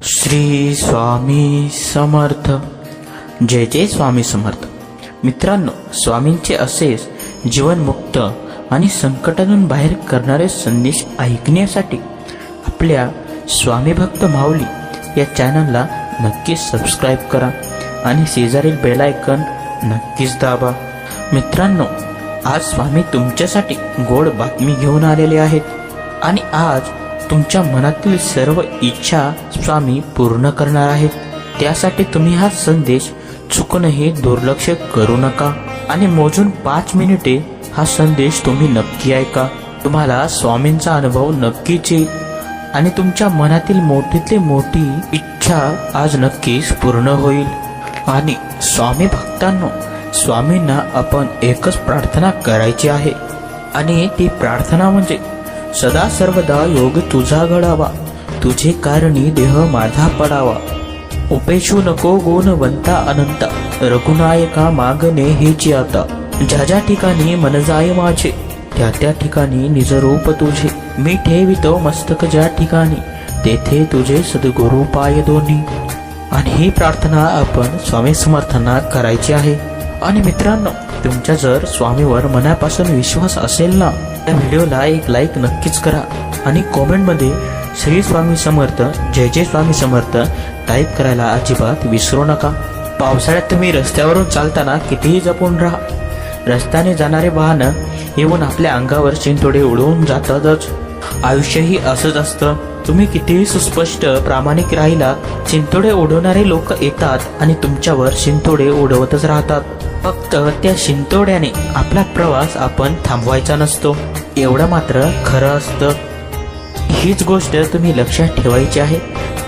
श्री स्वामी समर्थ. जय जय स्वामी समर्थ. मित्रांनो, स्वामींचे असेच जीवनमुक्त आणि संकटातून बाहेर करणारे संदेश ऐकण्यासाठी आपल्या स्वामी भक्त माऊली या चॅनलला नक्कीच सबस्क्राईब करा आणि शेजारील बेल आयकॉन नक्कीच दाबा. मित्रांनो, आज स्वामी तुमच्यासाठी गोड बातमी घेऊन आलेले आहेत आणि आज तुमच्या मनातील सर्व इच्छा स्वामी पूर्ण करणार आहेत. त्यासाठी तुम्ही हा संदेश चुकूनही दुर्लक्ष करू नका आणि मोजून 5 मिनिटे हा संदेश तुम्ही नक्की ऐका. तुम्हाला स्वामींचा अनुभव नक्कीच येईल आणि तुमच्या मनातील मोठीतली मोठी इच्छा आज नक्कीच पूर्ण होईल. आणि स्वामी भक्तांनो, स्वामींना आपण एकच प्रार्थना करायची आहे आणि ती प्रार्थना म्हणजे सदा सर्वदा योग तुझा घडावा, तुझे कारणी देह माझा पडावा. उपेक्षू नको गुणवंता अनंता, रघुनायका मागणे हेची आता. ज्या ज्या ठिकाणी मन जाय माझे, त्या त्या ठिकाणी निज रूप तुझे. मी ठेवितो मस्तक ज्या ठिकाणी, तेथे तुझे सद्गुरु पाय दोन्ही. आणि ही प्रार्थना आपण स्वामी समर्थांना करायची आहे. आणि मित्रांनो, तुमच्या जर स्वामीवर मनापासून विश्वास असेल ना, त्या व्हिडिओला एक लाईक नक्कीच करा आणि कॉमेंटमध्ये श्री स्वामी समर्थ, जय जय स्वामी समर्थ टाईप करायला अजिबात विसरू नका. पावसाळ्यात तुम्ही रस्त्यावरून चालताना कितीही जपून राहा. रस्त्याने जाणारे वाहन येऊन आपल्या अंगावर शिंतोडे उडवून जातातच. आयुष्यही असंच असतं. तुम्ही कितीही सुस्पष्ट प्रामाणिक राहिला, शिंतोडे उडवणारे लोक येतात आणि तुमच्यावर शिंतोडे उडवतच राहतात. फक्त त्या शिंतोड्याने आपला प्रवास आपण थांबवायचा नसतो, एवढं मात्र खरं असतं. हीच गोष्ट तुम्ही लक्षात ठेवायची आहे.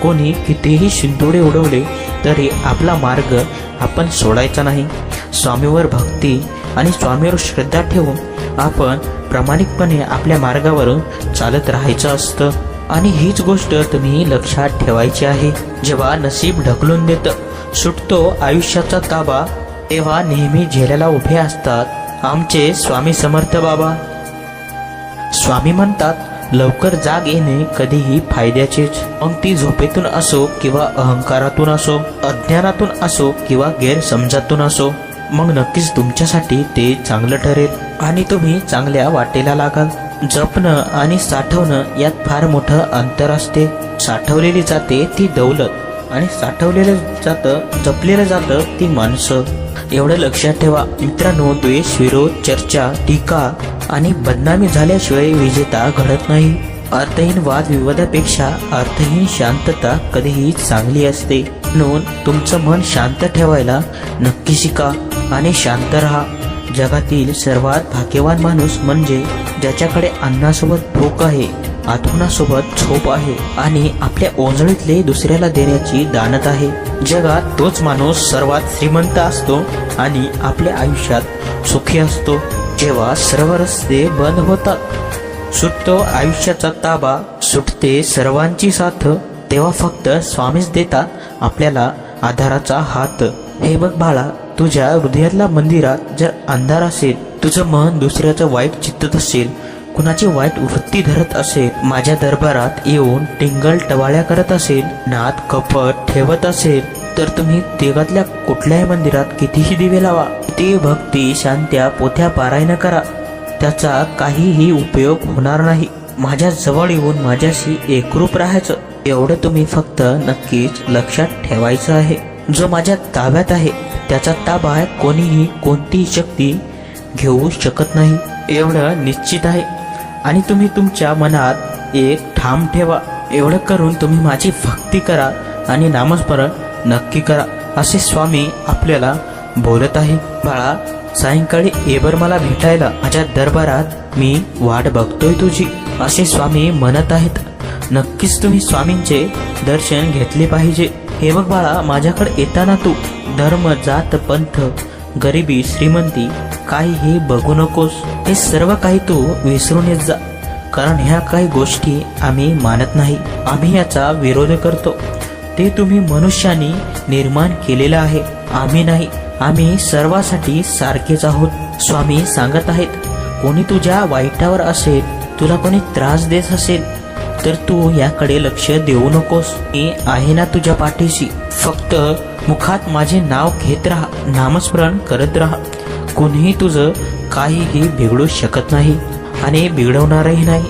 कोणी कितीही शिंतोडे उडवले तरी आपला मार्ग आपण सोडायचा नाही. स्वामीवर भक्ती आणि स्वामीवर श्रद्धा ठेवून आपण प्रामाणिकपणे आपल्या मार्गावरून चालत राहायचं असतं. आणि हीच गोष्ट तुम्ही लक्षात ठेवायची आहे. जेव्हा नशीब ढकलून देतं, सुटतो आयुष्याचा ताबा, तेव्हा नेहमी झेलाला उभे असतात आमचे स्वामी समर्थ बाबा. स्वामी म्हणतात, लवकर जाग येणे कधीही फायद्याचेच. मग ती झोपेतून असो किंवा अहंकारातून असो, अज्ञानातून असो किंवा गैरसमजातून असो, मग नक्कीच तुमच्यासाठी ते चांगलं ठरेल आणि तुम्ही चांगल्या वाटेला लागाल. जपणं आणि साठवणं यात फार मोठं अंतर असते. साठवलेली जाते ती दौलत आणि साठवलेलं जपलेलं जातं ती माणसं. एवढं लक्षात ठेवा मित्रांनो. द्वेष, विरोध, चर्चा, टीका आणि बदनामी झाल्याशिवाय विजेता घडत नाही. अर्थहीन वादविवादापेक्षा अर्थहीन शांतता कधीही चांगली असते. म्हणून तुमचं मन शांत ठेवायला नक्की शिका आणि शांत राहा. जगातील सर्वात भाग्यवान माणूस म्हणजे ज्याच्याकडे अन्नासोबत भूक आहे, आठवणासोबत झोप आहे आणि आपल्या ओंजळीतले दुसऱ्याला देण्याची दानत आहे. जगात तोच माणूस सर्वात श्रीमंत असतो आणि आपल्या आयुष्यात सुखी असतो. जेव्हा सर्व रस्ते बंद होतात, सुटतो आयुष्याचा ताबा, सुटते सर्वांची साथ, तेव्हा फक्त स्वामीच देतात आपल्याला आधाराचा हात. हे बघ बाळा, तुझ्या हृदयातल्या मंदिरात जर अंधार असेल, तुझं मन दुसऱ्याचं वाईट चित्तत असेल, कुणाची वाईट वृत्ती धरत असेल, माझ्या दरबारात येऊन टिंगल टवाळ्या करत असेल, नाद कपट ठेवत असेल, तर तुम्ही देवातल्या कुठल्याही मंदिरात कितीही दिवे लावा, किती भक्ती शांत्या पोथ्या पारायण करा, त्याचा काहीही उपयोग होणार नाही. माझ्या जवळ येऊन माझ्याशी एकरूप राहायचं, एवढं तुम्ही फक्त नक्कीच लक्षात ठेवायचं आहे. जो माझ्या ताब्यात आहे त्याचा ताबा कोणीही कोणतीही शक्ती घेऊ शकत नाही, एवढं निश्चित आहे. आणि तुम्ही तुमच्या मनात एक ठाम ठेवा. एवढं करून तुम्ही माझी भक्ती करा आणि नामस्मरण नक्की करा, असे स्वामी आपल्याला बोलत आहे. बाळा, सायंकाळी येबर मला भेटायला, माझ्या दरबारात मी वाट बघतोय तुझी, असे स्वामी म्हणत आहेत. नक्कीच तुम्ही स्वामींचे दर्शन घेतले पाहिजे. हे बघ बाळा, माझ्याकडे येताना तू धर्म, जात, पंथ, गरिबी, श्रीमंती काहीही बघू नकोस. हे सर्व काही तू विसरून येत जा, कारण ह्या काही गोष्टी आम्ही मानत नाही. आम्ही याचा विरोध करतो. ते तुम्ही मनुष्यानी निर्माण केलेलं आहे, आम्ही नाही. आम्ही सर्वांसाठी सारखेच आहोत. स्वामी सांगत आहेत, कोणी तुझ्या वाईटावर असेल, तुला कोणी त्रास देत असेल, तर तू याकडे लक्ष देऊ नकोस. मी आहे ना तुझ्या पाठीशी. फक्त मुखात माझे नाव घेत राहा, नामस्मरण करत राहा. कोणीही तुझं काहीही बिघडू शकत नाही आणि बिघडवणारही नाही,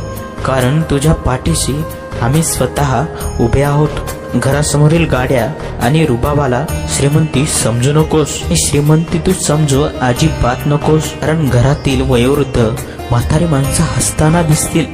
कारण तुझ्या पाठीशी आम्ही स्वतः उभे आहोत. घरासमोरील गाड्या आणि रुबाबाला श्रीमंती समजू नकोस. श्रीमंती तू समजू अजिबात नकोस, कारण घरातील वयोवृद्ध म्हातारी माणसं हसताना दिसतील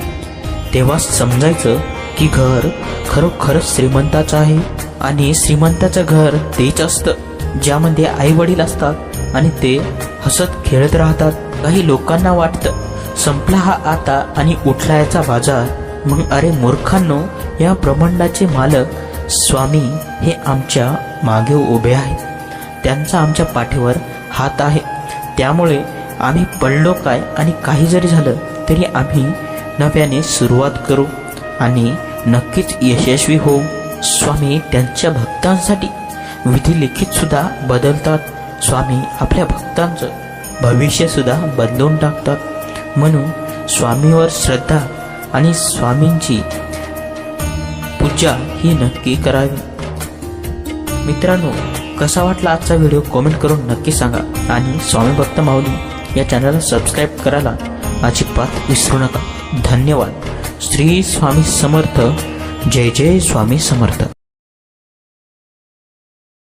तेव्हा समजायचं की घर खरोखरच श्रीमंताचं आहे. आणि श्रीमंताचं घर तेच असतं ज्यामध्ये आई वडील असतात आणि ते हसत खेळत राहतात. काही लोकांना वाटतं संपला हा आता आणि उठला याचा बाजार. मग अरे मूर्खांनो, या ब्रह्मांडाचे मालक स्वामी हे आमच्या मागे उभे आहेत. त्यांचा आमच्या पाठीवर हात आहे. त्यामुळे आम्ही पडलो काय आणि काही जरी झालं तरी आम्ही नव्याने सुरुवात करू आणि नक्कीच यशस्वी होऊ. स्वामी त्यांच्या भक्तांसाठी विधी लिखित सुद्धा बदलतात. स्वामी आपल्या भक्तांचं भविष्य सुद्धा बदलून टाकतात. म्हणून स्वामीवर श्रद्धा आणि स्वामींची पूजा ही नक्की करावी. मित्रांनो, कसा वाटला आजचा व्हिडिओ कमेंट करून नक्की सांगा आणि स्वामी भक्त माऊली या चॅनलला सबस्क्राईब करायला अजिबात विसरू नका. धन्यवाद. श्री स्वामी समर्थ. जय जय स्वामी समर्थ.